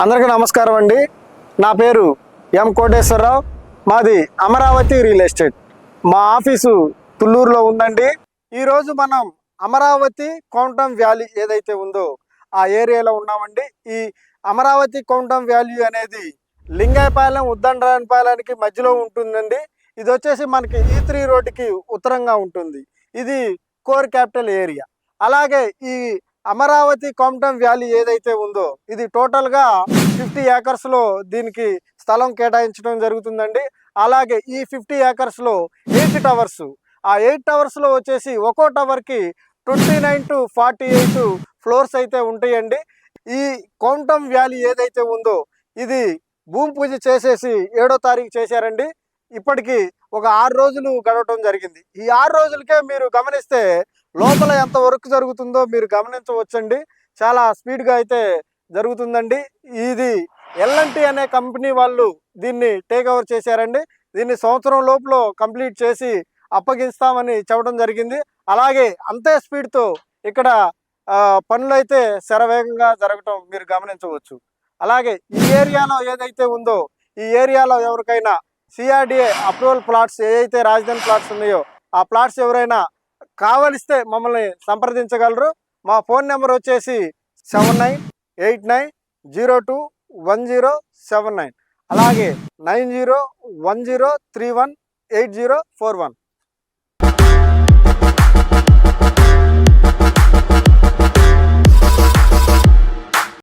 అందరికీ నమస్కారం అండి. నా పేరు ఎం కోటేశ్వరరావు. మాది అమరావతి రియల్ ఎస్టేట్. మా ఆఫీసు తుళ్ళూరులో ఉందండి. ఈరోజు మనం అమరావతి కౌంటమ్ వ్యాలీ ఏదైతే ఉందో ఆ ఏరియాలో ఉన్నామండి. ఈ అమరావతి కౌంటమ్ వ్యాలీ అనేది లింగాయపాలెం ఉద్దండరాయపాలెంకి మధ్యలో ఉంటుందండి. ఇది వచ్చేసి మనకి E3 రోడ్డుకి ఉత్తరంగా ఉంటుంది. ఇది కోర్ క్యాపిటల్ ఏరియా. అలాగే ఈ అమరావతి కౌంటమ్ వ్యాలీ ఏదైతే ఉందో ఇది టోటల్గా 50 ఏకర్స్లో దీనికి స్థలం కేటాయించడం జరుగుతుందండి. అలాగే ఈ 50 ఏకర్స్లో 8 టవర్స్, ఆ 8 టవర్స్లో వచ్చేసి ఒక్కో టవర్కి 29 to 48 ఫ్లోర్స్ అయితే ఉంటాయండి. ఈ కౌంటమ్ వ్యాలీ ఏదైతే ఉందో ఇది భూమి పూజ చేసేసి 7వ తారీఖు చేశారండి. ఇప్పటికి ఒక 6 రోజులు గడవటం జరిగింది. ఈ 6 రోజులకే మీరు గమనిస్తే లోపల ఎంత వర్క్ జరుగుతుందో మీరు గమనించవచ్చండి. చాలా స్పీడ్గా అయితే జరుగుతుందండి. ఇది L&T అనే కంపెనీ వాళ్ళు దీన్ని టేక్ ఓవర్ చేశారండి. దీన్ని సంవత్సరం లోపల కంప్లీట్ చేసి అప్పగిస్తామని చెప్పడం జరిగింది. అలాగే అంతే స్పీడ్తో ఇక్కడ పనులు అయితే శరవేగంగా జరగటం మీరు గమనించవచ్చు. అలాగే ఈ ఏరియాలో ఏదైతే ఉందో ఈ ఏరియాలో ఎవరికైనా CRDA అప్రూవల్ ప్లాట్స్ ఏదైతే రాజధాని ప్లాట్స్ ఉన్నాయో ఆ ప్లాట్స్ ఎవరైనా కావలిస్తే మమ్మల్ని సంప్రదించగలరు. మా ఫోన్ నెంబర్ వచ్చేసి 7989021079, అలాగే 9010318041.